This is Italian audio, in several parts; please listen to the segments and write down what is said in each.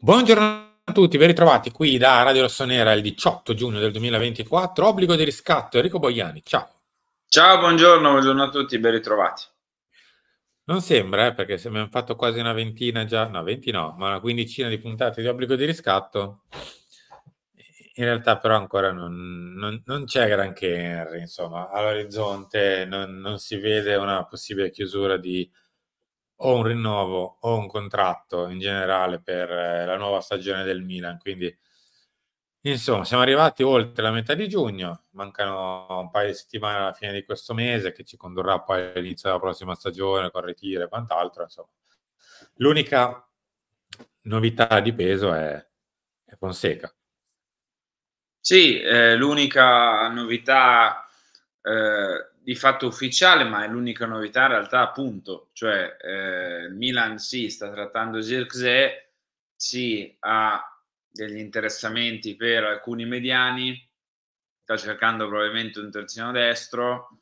Buongiorno a tutti, ben ritrovati qui da Radio Rossonera il 18 giugno del 2024. Obbligo di riscatto, Enrico Boiani, ciao. Ciao, buongiorno a tutti, ben ritrovati. Non sembra, perché se abbiamo fatto quasi una ventina già, no, 20 no, ma una quindicina di puntate di obbligo di riscatto. In realtà però ancora non c'è granché, Henry, insomma, all'orizzonte non si vede una possibile chiusura di o un rinnovo o un contratto in generale per la nuova stagione del Milan, quindi insomma siamo arrivati oltre la metà di giugno, mancano un paio di settimane alla fine di questo mese che ci condurrà poi all'inizio della prossima stagione con ritiro e quant'altro, insomma. L'unica novità di peso è Fonseca. Sì, l'unica novità, di fatto ufficiale, ma è l'unica novità in realtà appunto, cioè, il Milan sì, sta trattando Zirkzee, sì, ha degli interessamenti per alcuni mediani, sta cercando probabilmente un terzino destro,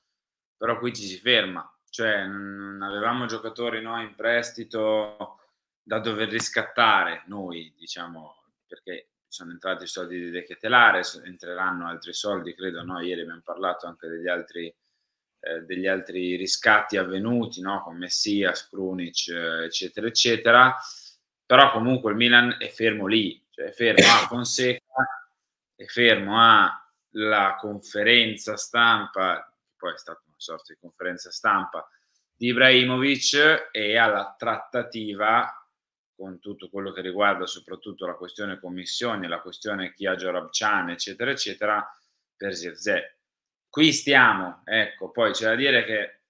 però qui ci si ferma. Cioè, non avevamo giocatori, no, in prestito da dover riscattare noi, diciamo, perché sono entrati i soldi di De Ketelare, entreranno altri soldi, credo, no? Ieri abbiamo parlato anche degli altri riscatti avvenuti, no? Con Messias, Krunic, eccetera, eccetera. Però comunque il Milan è fermo lì, cioè è fermo a Fonseca, è fermo alla conferenza stampa, poi è stata una sorta di conferenza stampa di Ibrahimovic, e alla trattativa con tutto quello che riguarda soprattutto la questione commissioni, la questione Kia Joorabchian, eccetera, eccetera, per Zirkzee. Qui stiamo, ecco, poi c'è da dire che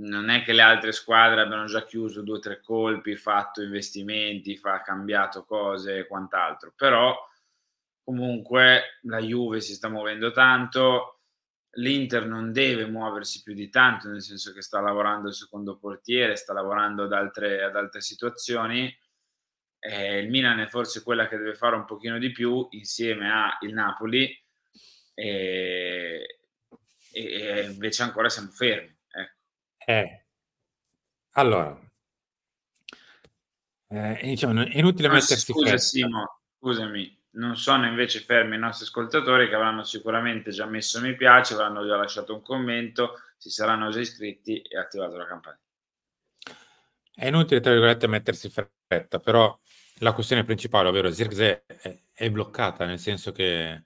non è che le altre squadre abbiano già chiuso 2 o 3 colpi, fatto investimenti, cambiato cose e quant'altro, però comunque la Juve si sta muovendo tanto, l'Inter non deve muoversi più di tanto, nel senso che sta lavorando il secondo portiere, sta lavorando ad altre situazioni. Il Milan è forse quella che deve fare un pochino di più insieme a il Napoli, ehm, e invece ancora siamo fermi, ecco. Eh, allora, diciamo, è inutile mettersi Scusa fretta. Simo, scusami, non sono invece fermi i nostri ascoltatori che avranno sicuramente già messo mi piace, avranno già lasciato un commento, si saranno già iscritti e attivato la campanella. È inutile, tra virgolette, mettersi fretta, però la questione principale, ovvero Zirkzee, è bloccata, nel senso che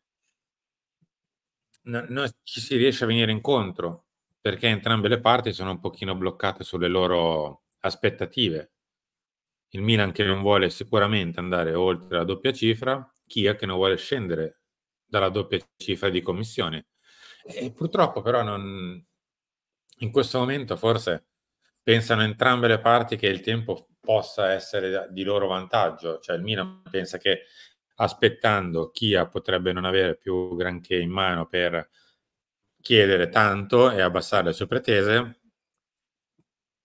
non ci si riesce a venire incontro, perché entrambe le parti sono un pochino bloccate sulle loro aspettative. Il Milan che non vuole sicuramente andare oltre la doppia cifra, Kia che non vuole scendere dalla doppia cifra di commissioni. E purtroppo però in questo momento forse pensano entrambe le parti che il tempo possa essere di loro vantaggio, cioè il Milan pensa che aspettando Kia potrebbe non avere più granché in mano per chiedere tanto e abbassare le sue pretese.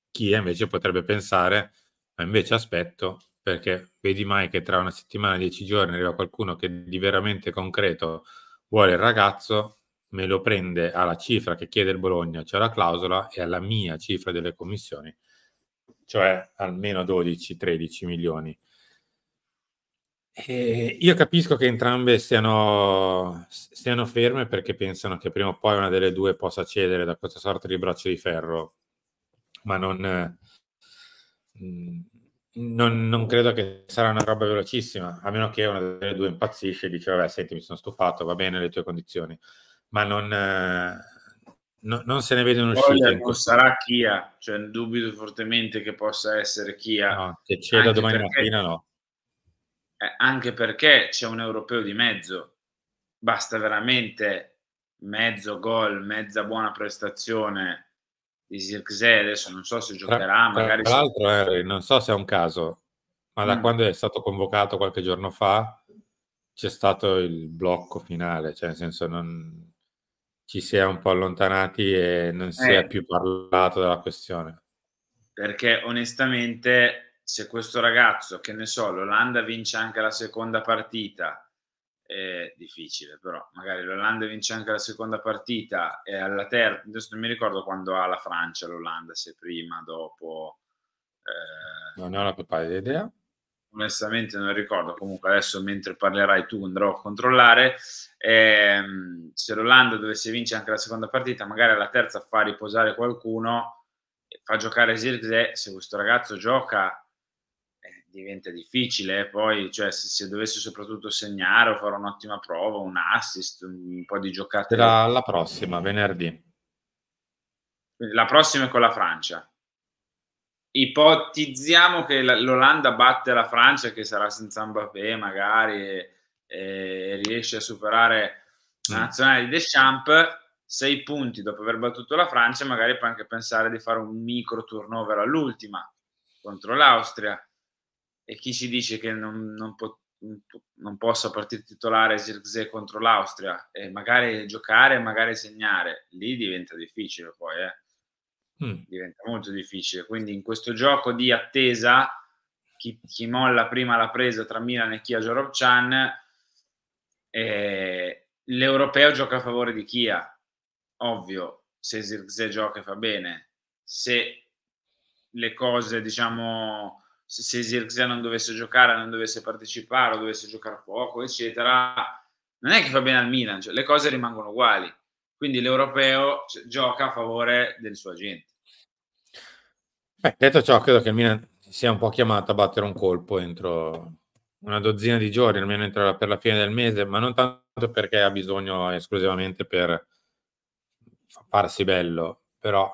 Chia invece potrebbe pensare, ma invece aspetto, perché vedi mai che tra una settimana, 10 giorni arriva qualcuno che di veramente concreto vuole il ragazzo, me lo prende alla cifra che chiede il Bologna, cioè la clausola, e alla mia cifra delle commissioni, cioè almeno 12-13 milioni. E io capisco che entrambe stiano ferme perché pensano che prima o poi una delle due possa cedere da questa sorta di braccio di ferro, ma non credo che sarà una roba velocissima, a meno che una delle due impazzisce e dice vabbè senti mi sono stufato, va bene le tue condizioni, ma non se ne vede un'uscita in Non questo sarà momento. Chia, cioè dubito fortemente che possa essere Chia, No, che ceda anche domani perché mattina no. anche perché c'è un europeo di mezzo. Basta veramente mezzo gol, mezza buona prestazione di Zirkzee, adesso non so se giocherà, Tra magari se l'altro, Harry, non so se è un caso, ma da mh. quando è stato convocato qualche giorno fa c'è stato il blocco finale, cioè nel senso non ci si è un po' allontanati e non si è Eh. più parlato della questione. Perché onestamente se questo ragazzo, che ne so, l'Olanda vince anche la seconda partita, difficile però, magari l'Olanda vince anche la seconda partita e alla adesso non mi ricordo quando ha la Francia l'Olanda, se prima, dopo, Non ne ho la più pallida idea. onestamente non ricordo, comunque adesso mentre parlerai tu andrò a controllare. Se l'Olanda dovesse vincere anche la seconda partita, magari alla terza fa riposare qualcuno e fa giocare Zirkzee. Se questo ragazzo gioca diventa difficile, poi cioè, se dovesse soprattutto segnare o fare un'ottima prova, un assist, un po' di giocate. Sarà la prossima, venerdì. La prossima è con la Francia. Ipotizziamo che l'Olanda batte la Francia, che sarà senza Mbappé magari, e riesce a superare la nazionale di Deschamps. 6 punti dopo aver battuto la Francia, magari puoi anche pensare di fare un micro turnover all'ultima contro l'Austria. E chi ci dice che non possa partire titolare Zirkzee contro l'Austria e magari giocare, magari segnare, lì diventa difficile poi, diventa molto difficile. Quindi in questo gioco di attesa, chi molla prima la presa tra Milan e Kia Jorovcan, l'europeo gioca a favore di Kia, ovvio, se Zirkzee gioca e fa bene. Se le cose, diciamo, se Zirkzee non dovesse giocare, non dovesse partecipare o dovesse giocare poco, eccetera, non è che fa bene al Milan, cioè, le cose rimangono uguali. Quindi l'europeo gioca a favore del suo agente. Detto ciò, credo che il Milan sia un po' chiamato a battere un colpo entro una dozzina di giorni, almeno per la fine del mese, ma non tanto perché ha bisogno esclusivamente per farsi bello, però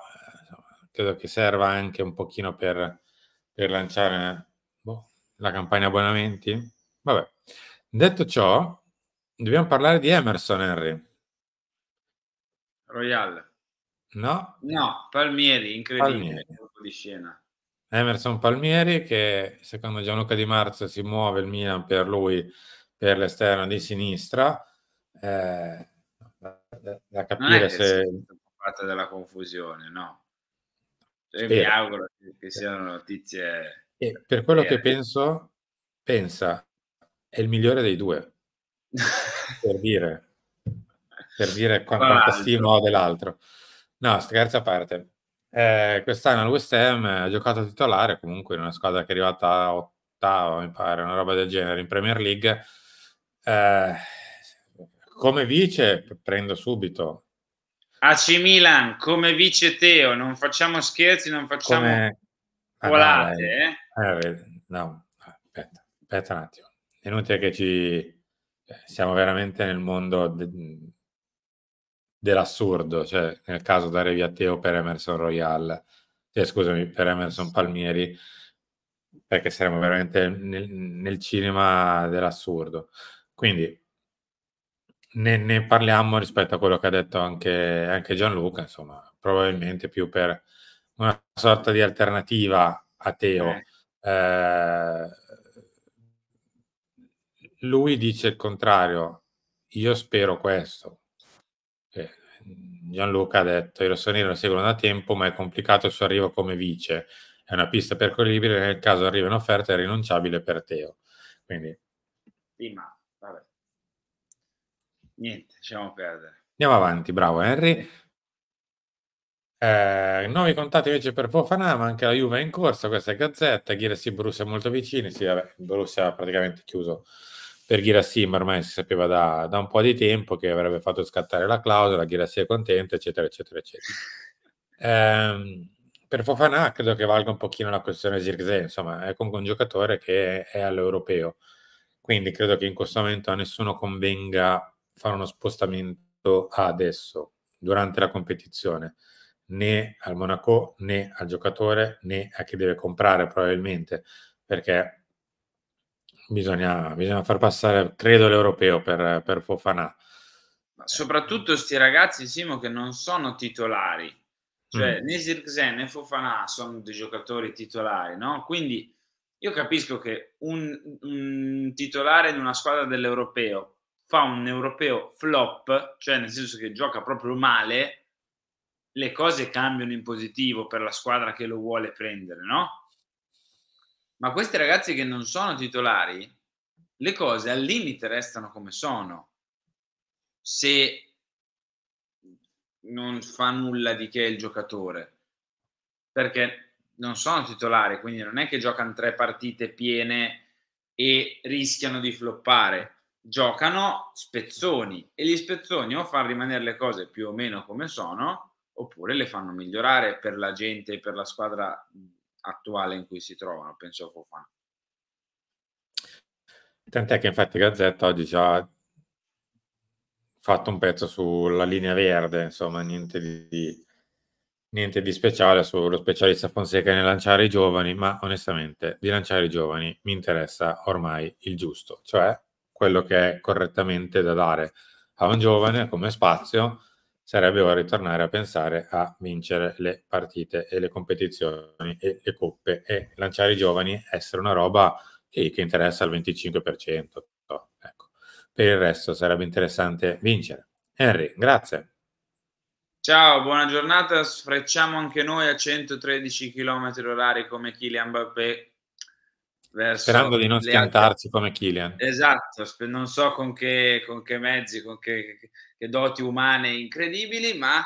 credo che serva anche un pochino per lanciare la campagna abbonamenti. Vabbè. Detto ciò, dobbiamo parlare di Emerson, Henry. Royal. No? No, Palmieri, incredibile, Palmieri. colpo di scena. Emerson Palmieri, che secondo Gianluca Di Marzio si muove il Milan per lui per l'esterno di sinistra. Da Non è capire che sia se fatta della confusione, no. Cioè, io mi spero. auguro che siano notizie E per quello che vere. penso, pensa, è il migliore dei due, per dire Tra quanta stima l'altro, ho dell'altro. No, scherzi a parte. Quest'anno al West Ham ha giocato titolare, comunque in una squadra che è arrivata ottava, mi pare, una roba del genere in Premier League. Come vice prendo subito. AC Milan come vice Teo, non facciamo scherzi, non facciamo Come... Ah no, volate, no, aspetta un attimo. È inutile che siamo veramente nel mondo dell'assurdo, cioè nel caso dare via Teo per Emerson Royal, scusami, per Emerson Palmieri, perché saremo veramente nel cinema dell'assurdo. Quindi ne parliamo rispetto a quello che ha detto anche Gianluca, insomma, probabilmente più per una sorta di alternativa a Teo. Lui dice il contrario, io spero questo. Gianluca ha detto: i rossoneri lo seguono da tempo, ma è complicato il suo arrivo come vice. È una pista percorribile, nel caso arrivi un'offerta è rinunciabile per Teo. Quindi sì, ma vabbè. Niente, lasciamo perdere. andiamo avanti, bravo Henry. Nuovi contatti invece per Fofana, ma anche la Juve è in corsa, questa è Gazzetta, Ghirassi e Borussia molto vicini, sì, vabbè, Borussia ha praticamente chiuso per Ghirassi, ma ormai si sapeva da un po' di tempo che avrebbe fatto scattare la clausola, Ghirassi è contento, eccetera, eccetera, eccetera. Per Fofana credo che valga un pochino la questione Zirkzee, insomma, è comunque un giocatore che è all'europeo, quindi credo che in questo momento a nessuno convenga fare uno spostamento adesso, durante la competizione, né al Monaco, né al giocatore, né a chi deve comprare probabilmente, perché bisogna far passare, credo, l'europeo per Fofana. Ma soprattutto sti ragazzi, Simo, che non sono titolari, cioè né Zirkzee né Fofana sono dei giocatori titolari, no? Quindi io capisco che un titolare di una squadra dell'europeo fa un europeo flop, cioè nel senso che gioca proprio male, le cose cambiano in positivo per la squadra che lo vuole prendere, no? Ma questi ragazzi che non sono titolari, le cose al limite restano come sono. Se non fa nulla di che il giocatore, perché non sono titolari, quindi non è che giocano 3 partite piene e rischiano di floppare. Giocano spezzoni e gli spezzoni o fanno rimanere le cose più o meno come sono, oppure le fanno migliorare per la gente e per la squadra attuale in cui si trovano, penso a Fofana. Tant'è che infatti Gazzetta oggi c'ha fatto un pezzo sulla linea verde, insomma niente di speciale sullo specialista Fonseca nel lanciare i giovani, ma onestamente di lanciare i giovani mi interessa ormai il giusto, cioè quello che è correttamente da dare a un giovane come spazio. Sarebbe ora ritornare a pensare a vincere le partite e le competizioni e le coppe, e lanciare i giovani essere una roba che interessa al 25%. Ecco. Per il resto sarebbe interessante vincere. Henry, grazie. Ciao, buona giornata. Sfrecciamo anche noi a 113 km orari come Kylian Mbappé Sperando verso di non le altre. schiantarci come Kylian. Esatto, non so con che mezzi, con che doti umane incredibili, ma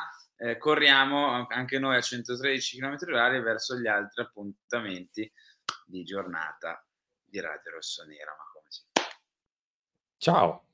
corriamo anche noi a 113 km orari verso gli altri appuntamenti di giornata di Radio Rossonera. Ma come si Ciao.